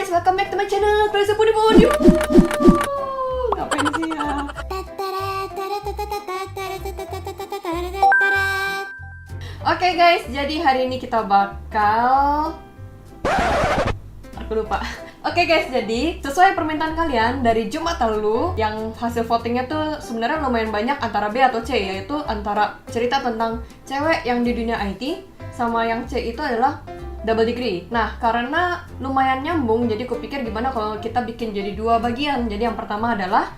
guys, welcome back to my channel Terus Pudi Pudi. Ngapain sih ya? Oke guys, jadi hari ini kita bakal... Aku lupa. Oke guys, jadi sesuai permintaan kalian dari Jumat lalu, yang hasil votingnya tuh sebenarnya lumayan banyak antara B atau C, yaitu antara cerita tentang cewek yang di dunia IT sama yang C itu adalah double degree. Nah, karena lumayan nyambung, jadi kupikir gimana kalau kita bikin jadi dua bagian. Jadi yang pertama adalah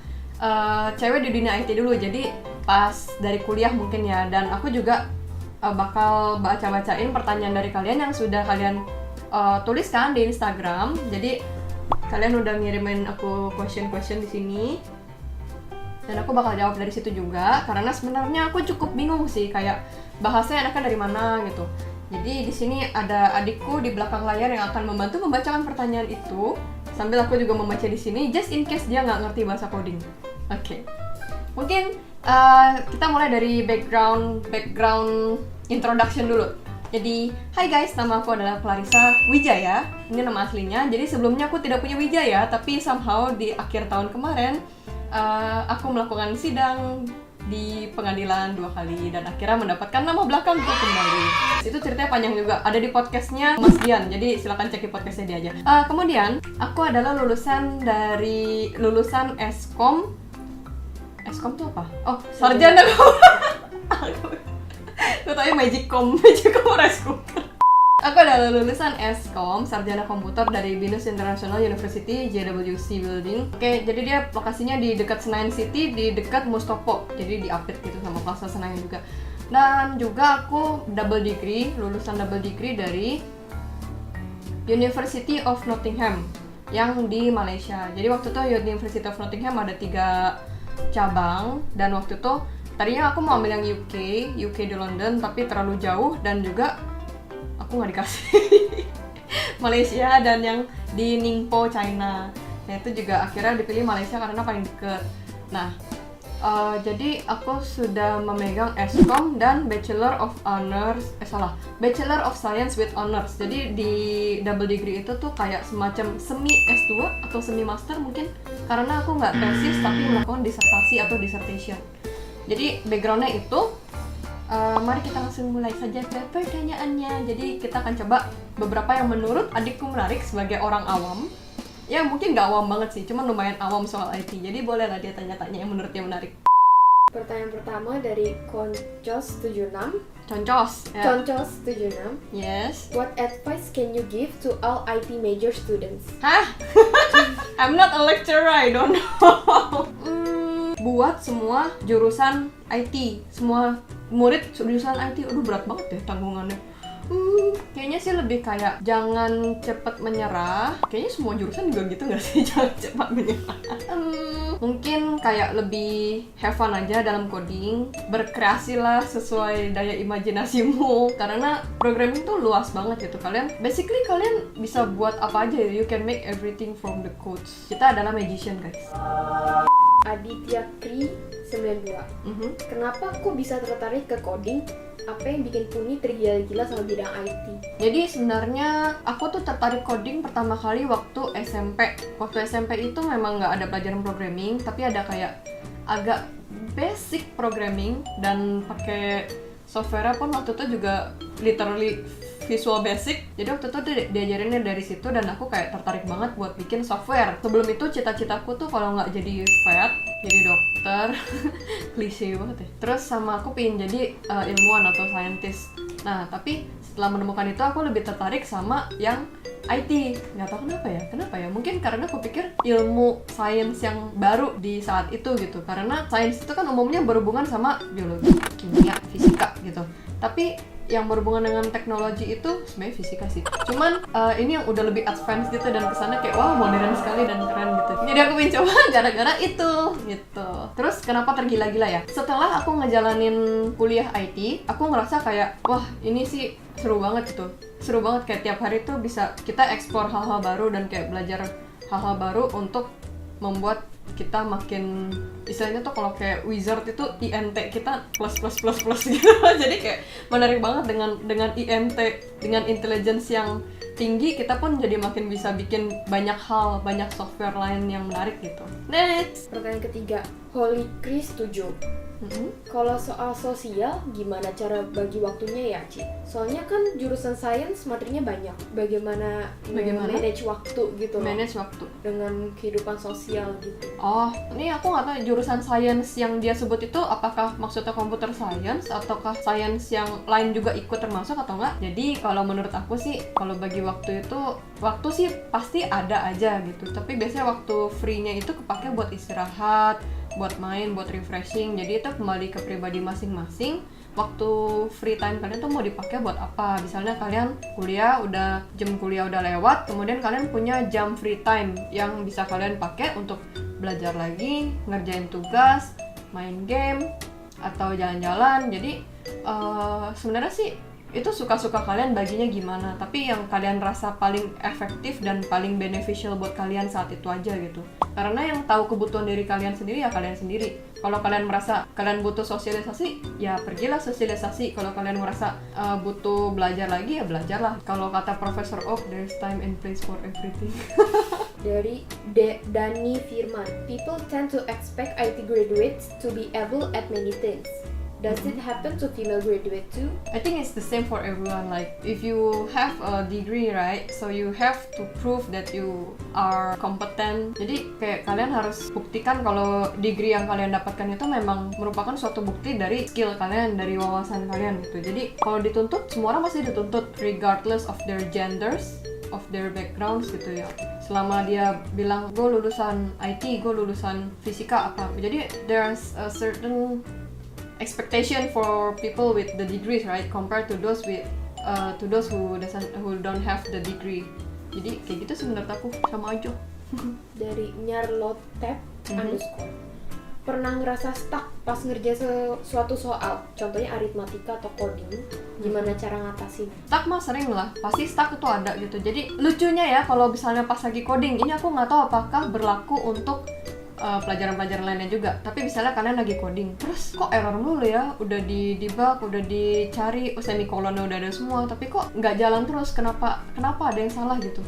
cewek di dunia IT dulu, jadi pas dari kuliah mungkin ya. Dan aku juga bakal baca-bacain pertanyaan dari kalian yang sudah kalian tuliskan di Instagram. Jadi kalian udah ngirimin aku question di sini, dan aku bakal jawab dari situ juga. Karena sebenarnya aku cukup bingung sih, kayak bahasanya enaknya dari mana gitu. Jadi di sini ada adikku di belakang layar yang akan membantu membacakan pertanyaan itu, sambil aku juga membaca di sini, just in case dia nggak ngerti bahasa coding. Oke. Mungkin kita mulai dari background introduction dulu. Jadi, hai guys, nama aku adalah Clarissa Wijaya. Ini nama aslinya. Jadi sebelumnya aku tidak punya Wijaya, tapi somehow di akhir tahun kemarin aku melakukan sidang di pengadilan 2 kali dan akhirnya mendapatkan nama belakangku kembali. Itu ceritanya panjang juga, ada di podcastnya Mas Dian, jadi silakan cek di podcastnya dia aja. Kemudian aku adalah lulusan Eskom. Eskom tuh apa? Oh, sarjana. Gue tanya Magicom rice cooker. Aku adalah lulusan Eskom, sarjana komputer dari Binus International University, JWC Building. Oke, jadi dia lokasinya di dekat Senayan City, di dekat Mustopo. Jadi di Apit gitu, sama Plaza Senayan juga. Dan juga aku lulusan double degree dari University of Nottingham yang di Malaysia. Jadi waktu itu University of Nottingham ada 3 cabang, dan waktu itu tadinya aku mau ambil yang UK di London, tapi terlalu jauh dan juga aku nggak dikasih. Malaysia dan yang di Ningpo, China. Nah itu juga akhirnya dipilih Malaysia karena paling deket. Nah, jadi aku sudah memegang Eskom dan Bachelor of Science with Honors. Jadi di double degree itu tuh kayak semacam semi S2 atau semi master mungkin, karena aku nggak tesis tapi melakukan disertasi atau dissertation. Jadi backgroundnya itu, mari kita langsung mulai saja ke pertanyaannya. Jadi kita akan coba beberapa yang menurut adikku menarik sebagai orang awam. Ya mungkin gak awam banget sih, cuman lumayan awam soal IT. Jadi bolehlah dia tanya-tanya yang menurut dia menarik. Pertanyaan pertama dari Concos76. Concos 76. Yes. What advice can you give to all IT major students? Hah? I'm not a lecturer, I don't know. Buat semua jurusan IT, semua murid jurusan IT, aduh berat banget ya tanggungannya. Kayaknya sih lebih kayak jangan cepat menyerah. Kayaknya semua jurusan juga gitu nggak sih? Jangan cepat menyerah. Mungkin kayak lebih have fun aja dalam coding, berkreasilah sesuai daya imajinasimu, karena programming tuh luas banget gitu. Kalian bisa buat apa aja, you can make everything from the codes. Kita adalah magician guys. Aditya Kri 92. Kenapa aku bisa tertarik ke coding? Apa yang bikin Puni tergila-gila sama bidang IT? Jadi sebenarnya aku tuh tertarik coding pertama kali waktu SMP. Waktu SMP itu memang nggak ada pelajaran programming, tapi ada kayak agak basic programming, dan pakai software pun waktu itu juga literally Visual Basic. Jadi waktu itu diajarinnya dari situ, dan aku kayak tertarik banget buat bikin software. Sebelum itu cita-citaku tuh kalau nggak jadi vet, jadi dokter. Klise banget ya. Terus sama aku pengen jadi ilmuwan atau scientist. Nah tapi setelah menemukan itu aku lebih tertarik sama yang IT. Nggak tahu kenapa ya. Mungkin karena aku pikir ilmu sains yang baru di saat itu gitu. Karena sains itu kan umumnya berhubungan sama biologi, kimia, fisika gitu. Tapi yang berhubungan dengan teknologi itu sebenarnya fisika sih. Cuman ini yang udah lebih advance gitu, dan kesannya kayak wah modern sekali dan keren gitu. Jadi aku pengen coba gara-gara itu gitu. Terus kenapa tergila-gila ya? Setelah aku ngejalanin kuliah IT, aku ngerasa kayak wah ini sih seru banget gitu. Seru banget kayak tiap hari tuh bisa kita eksplor hal-hal baru dan kayak belajar hal-hal baru untuk membuat kita makin istilahnya tuh kalau kayak wizard itu INT kita plus gitu. Jadi kayak menarik banget dengan INT, dengan intelligence yang tinggi, kita pun jadi makin bisa bikin banyak hal, banyak software lain yang menarik gitu. Next. Pertanyaan ketiga, Holy Chris setuju. Kalau soal sosial, gimana cara bagi waktunya ya, Ci? Soalnya kan jurusan sains materinya banyak. Bagaimana manage waktu gitu loh. Manage waktu dengan kehidupan sosial gitu. Oh, ini aku nggak tahu jurusan sains yang dia sebut itu apakah maksudnya computer science ataukah sains yang lain juga ikut termasuk atau enggak. Jadi kalau menurut aku sih, kalau bagi waktu itu, waktu sih pasti ada aja gitu. Tapi biasanya waktu free-nya itu kepake buat istirahat, buat main, buat refreshing. Jadi itu kembali ke pribadi masing-masing. Waktu free time kalian tuh mau dipakai buat apa? Misalnya kalian jam kuliah udah lewat, kemudian kalian punya jam free time yang bisa kalian pakai untuk belajar lagi, ngerjain tugas, main game, atau jalan-jalan. Jadi sebenarnya sih itu suka-suka kalian baginya gimana, tapi yang kalian rasa paling efektif dan paling beneficial buat kalian saat itu aja gitu. Karena yang tahu kebutuhan diri kalian sendiri ya kalian sendiri. Kalau kalian merasa kalian butuh sosialisasi, ya pergilah sosialisasi. Kalau kalian merasa butuh belajar lagi, ya belajarlah. Kalau kata Profesor Oak, there's time and place for everything. Dari Dani Firman, people tend to expect IT graduates to be able at many things. Does it happen to female graduate too? I think it's the same for everyone. Like if you have a degree, right? So you have to prove that you are competent. Jadi kayak kalian harus buktikan kalau degree yang kalian dapatkan itu memang merupakan suatu bukti dari skill kalian, dari wawasan kalian gitu. Jadi kalau dituntut, semua orang masih dituntut regardless of their genders, of their backgrounds gitu ya. Selama dia bilang gue lulusan IT, gue lulusan fisika apa. Jadi there's a certain expectation for people with the degrees, right, compared to those who don't have the degree. Jadi kayak gitu sih menurut aku, sama aja. Dari Nyarlotep underscore, pernah ngerasa stuck pas ngerjain suatu soal, contohnya aritmatika atau coding, gimana cara ngatasin? Stuck mah sering lah, pasti stuck itu ada gitu. Jadi lucunya ya kalau misalnya pas lagi coding, ini aku nggak tahu apakah berlaku untuk pelajaran-pelajaran lainnya juga. Tapi misalnya kalian lagi coding, terus kok error mulu ya, udah di debug, udah dicari, semikolonnya udah ada semua, tapi kok nggak jalan terus, kenapa ada yang salah gitu.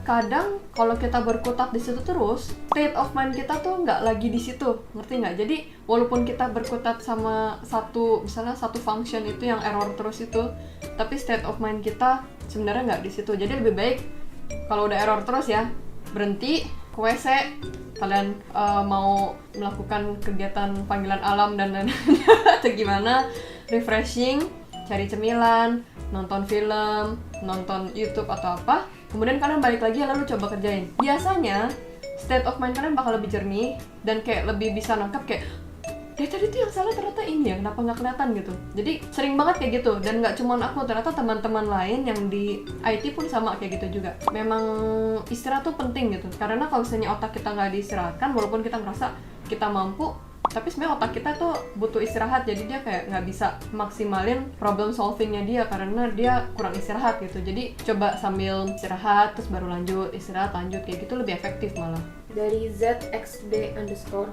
Kadang kalau kita berkutat di situ terus, state of mind kita tuh nggak lagi di situ, ngerti nggak? Jadi walaupun kita berkutat sama misalnya satu function itu yang error terus itu, tapi state of mind kita sebenarnya nggak di situ. Jadi lebih baik kalau udah error terus ya, berhenti, ke WC, kalian mau melakukan kegiatan panggilan alam dan atau gimana, refreshing, cari cemilan, nonton film, nonton YouTube atau apa, kemudian kalian balik lagi lalu coba kerjain. Biasanya state of mind kalian bakal lebih jernih dan kayak lebih bisa nangkap kayak tadi tuh yang salah ternyata ini ya, kenapa nggak kelihatan gitu. Jadi sering banget kayak gitu, dan nggak cuma aku, ternyata teman-teman lain yang di IT pun sama kayak gitu juga. Memang istirahat tuh penting gitu, karena kalau misalnya otak kita nggak diistirahatkan, walaupun kita merasa kita mampu, tapi sebenarnya otak kita tuh butuh istirahat, jadi dia kayak nggak bisa maksimalin problem solvingnya dia karena dia kurang istirahat gitu. Jadi coba sambil istirahat terus baru lanjut, istirahat lanjut, kayak gitu lebih efektif malah. Dari ZXD underscore,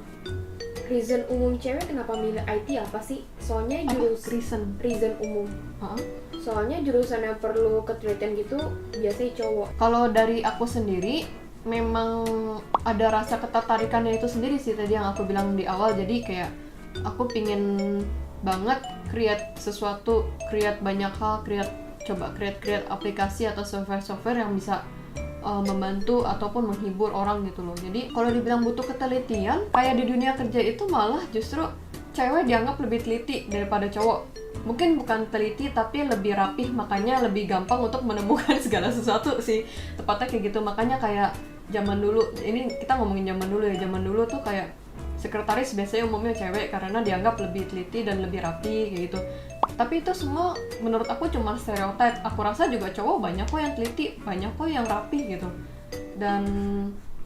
reason umum cewek kenapa milih IT apa sih? Soalnya reason umum. Soalnya jurusan yang perlu ketelitian gitu biasanya cowok. Kalau dari aku sendiri, memang ada rasa ketertarikannya itu sendiri sih tadi yang aku bilang di awal. Jadi kayak aku pingin banget create sesuatu, create banyak hal, coba create aplikasi atau software yang bisa membantu ataupun menghibur orang gitu loh. Jadi kalau dibilang butuh ketelitian, kayak di dunia kerja itu malah justru cewek dianggap lebih teliti daripada cowok. Mungkin bukan teliti tapi lebih rapih, makanya lebih gampang untuk menemukan segala sesuatu sih. Tepatnya kayak gitu. Makanya kayak zaman dulu, ini kita ngomongin zaman dulu ya, zaman dulu tuh kayak sekretaris biasanya umumnya cewek karena dianggap lebih teliti dan lebih rapi kayak gitu. Tapi itu semua menurut aku cuma stereotip. Aku rasa juga cowok banyak kok yang teliti, banyak kok yang rapi gitu. Dan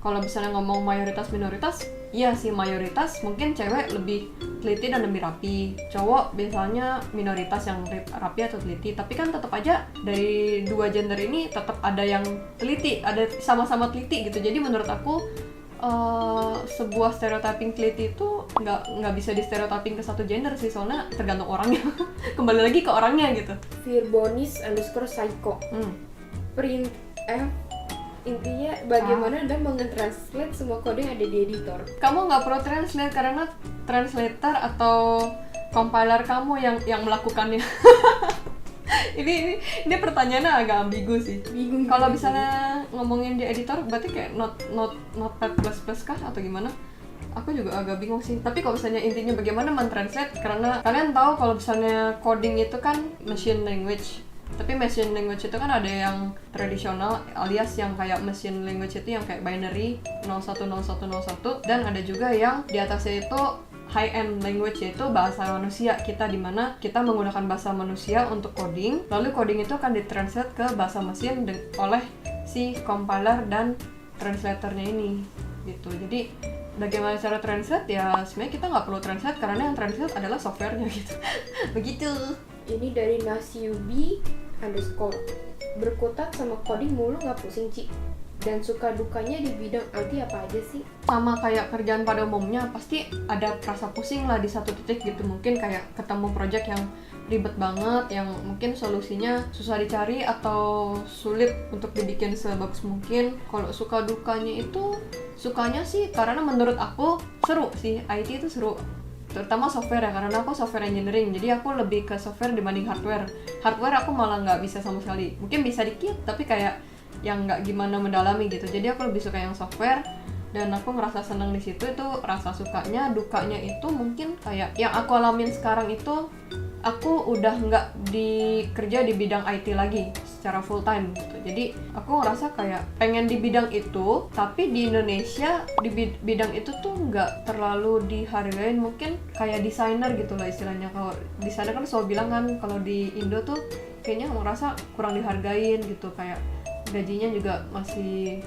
kalau misalnya ngomong mayoritas minoritas, iya sih mayoritas mungkin cewek lebih teliti dan lebih rapi. Cowok biasanya minoritas yang rapi atau teliti. Tapi kan tetap aja dari dua gender ini tetap ada yang teliti, ada sama-sama teliti gitu. Jadi menurut aku sebuah stereotyping kliti itu nggak bisa di stereotyping ke satu gender sih, soalnya tergantung orangnya. Kembali lagi ke orangnya gitu. Virbonis_psycho. Print F. Intinya bagaimana Anda mengetranslate semua kode yang ada di editor. Kamu nggak perlu translate karena translator atau compiler kamu yang melakukannya. ini pertanyaannya agak ambigu sih. Bingung. Kalau misalnya ngomongin di editor berarti kayak notepad plus kah atau gimana? Aku juga agak bingung sih. Tapi kalau misalnya intinya bagaimana mentranslate, karena kalian tahu kalau misalnya coding itu kan machine language. Tapi machine language itu kan ada yang tradisional alias yang kayak machine language itu yang kayak binary 010101, dan ada juga yang di atasnya itu high end language, yaitu bahasa manusia kita, dimana kita menggunakan bahasa manusia untuk coding, lalu coding itu akan ditranslate ke bahasa mesin oleh si compiler dan translatornya ini gitu. Jadi bagaimana cara translate, ya sebenarnya kita nggak perlu translate karena yang translate adalah softwarenya gitu. Begitu. Ini dari Nasyubi_, berkutat sama coding mulu nggak pusing Ci? Dan suka dukanya di bidang IT apa aja sih? Sama kayak kerjaan pada umumnya, pasti ada rasa pusing lah di satu titik gitu. Mungkin kayak ketemu project yang ribet banget, yang mungkin solusinya susah dicari atau sulit untuk dibikin sebagus mungkin. Kalau suka dukanya itu, sukanya sih karena menurut aku seru sih, IT itu seru. Terutama software ya, karena aku software engineering, jadi aku lebih ke software dibanding hardware. Hardware aku malah nggak bisa sama sekali, mungkin bisa dikit tapi kayak yang nggak gimana mendalami gitu. Jadi aku lebih suka yang software dan aku ngerasa senang di situ. Itu rasa sukanya. Dukanya itu mungkin kayak yang aku alamin sekarang itu, aku udah nggak kerja di bidang IT lagi secara full time gitu. Jadi aku ngerasa kayak pengen di bidang itu, tapi di Indonesia di bidang itu tuh nggak terlalu dihargain. Mungkin kayak desainer gitu lah istilahnya. Kalau desainer kan selalu bilang kan kalau di Indo tuh kayaknya ngerasa kurang dihargain gitu, kayak gajinya juga masih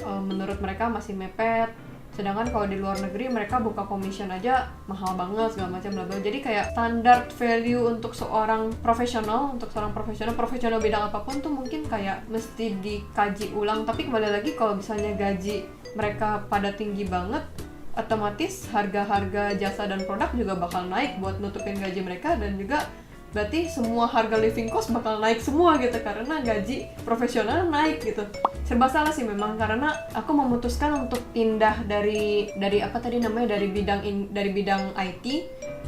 menurut mereka masih mepet. Sedangkan kalau di luar negeri mereka buka commission aja mahal banget segala macam bla bla. Jadi kayak standar value untuk seorang profesional bidang apapun tuh mungkin kayak mesti dikaji ulang. Tapi kembali lagi kalau misalnya gaji mereka pada tinggi banget, otomatis harga-harga jasa dan produk juga bakal naik buat nutupin gaji mereka, dan juga berarti semua harga living cost bakal naik semua gitu karena gaji profesional naik gitu. Serba salah sih memang, karena aku memutuskan untuk pindah dari apa tadi namanya, dari bidang IT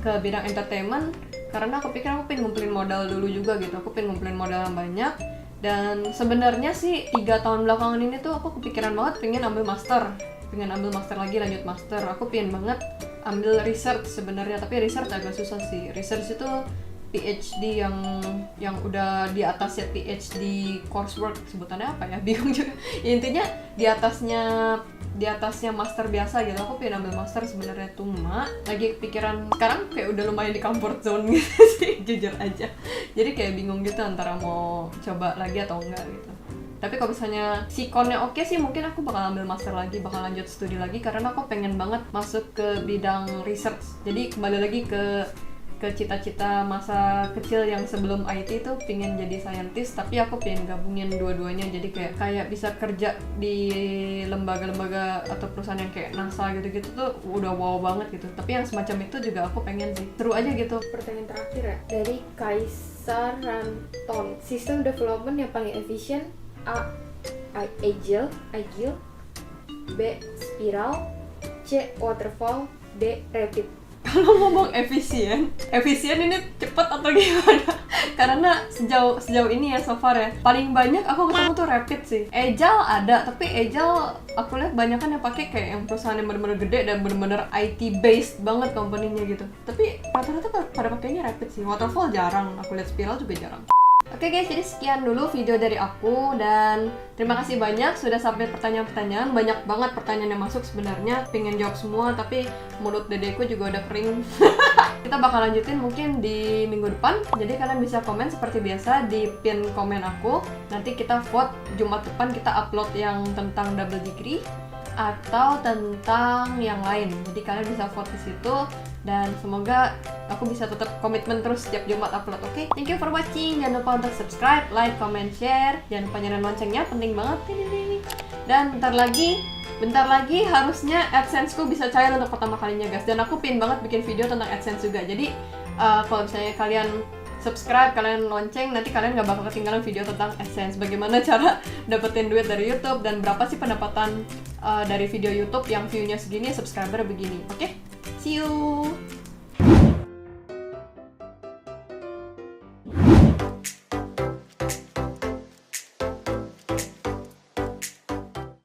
ke bidang entertainment karena aku pikir aku pengen ngumpulin modal dulu juga gitu. Aku pengen ngumpulin modal yang banyak, dan sebenarnya sih 3 tahun belakangan ini tuh aku kepikiran banget pengen ambil master lagi, lanjut master. Aku pengen banget ambil research sebenarnya, tapi research agak susah sih. Research itu PhD yang udah di atasnya PhD coursework, sebutannya apa ya, bingung juga. Ya, intinya di atasnya master biasa gitu. Aku pengen ambil master sebenarnya, cuma lagi kepikiran sekarang kayak udah lumayan di comfort zone gitu sih, jujur aja. Jadi kayak bingung gitu antara mau coba lagi atau enggak gitu. Tapi kalau misalnya sikonnya oke sih, mungkin aku bakal ambil master lagi, bakal lanjut studi lagi karena aku pengen banget masuk ke bidang research. Jadi kembali lagi ke cita-cita masa kecil yang sebelum IT itu pengen jadi scientist, tapi aku pengen gabungin dua-duanya. Jadi kayak bisa kerja di lembaga-lembaga atau perusahaan yang kayak NASA gitu-gitu tuh udah wow banget gitu. Tapi yang semacam itu juga aku pengen sih, seru aja gitu. Pertanyaan terakhir ya, dari Kaisar Ranton. Sistem development yang paling efisien: A. Agile, B. Spiral, C. Waterfall, D. Rapid. Kalau ngomong efisien ini cepet atau gimana? Karena sejauh ini ya, so far ya, paling banyak aku ketemu tuh rapid sih. Agile ada, tapi Agile aku lihat banyak kan yang pakai kayak yang perusahaan yang benar-benar gede dan benar-benar IT based banget company-nya gitu. Tapi rata-rata pada pakainya rapid sih. Waterfall jarang, aku lihat spiral juga jarang. Oke guys, jadi sekian dulu video dari aku, dan terima kasih banyak sudah sampai pertanyaan-pertanyaan. Banyak banget pertanyaan yang masuk sebenarnya, pengen jawab semua tapi mulut dedeku juga udah kering. Kita bakal lanjutin mungkin di minggu depan, jadi kalian bisa komen seperti biasa di pin komen aku. Nanti kita vote Jumat depan, kita upload yang tentang double degree atau tentang yang lain. Jadi kalian bisa vote di situ, dan semoga aku bisa tetap komitmen terus setiap Jumat upload. Oke? Thank you for watching. Jangan lupa untuk subscribe, like, comment, share. Jangan lupa nyalain loncengnya, penting banget. Dan bentar lagi bentar lagi harusnya AdSense-ku bisa cair untuk pertama kalinya guys. Dan aku pin banget bikin video tentang AdSense juga. Jadi kalau misalnya kalian subscribe, kalian lonceng, nanti kalian gak bakal ketinggalan video tentang AdSense. Bagaimana cara dapetin duit dari YouTube dan berapa sih pendapatan dari video YouTube yang view-nya segini, subscriber begini. Oke? See you!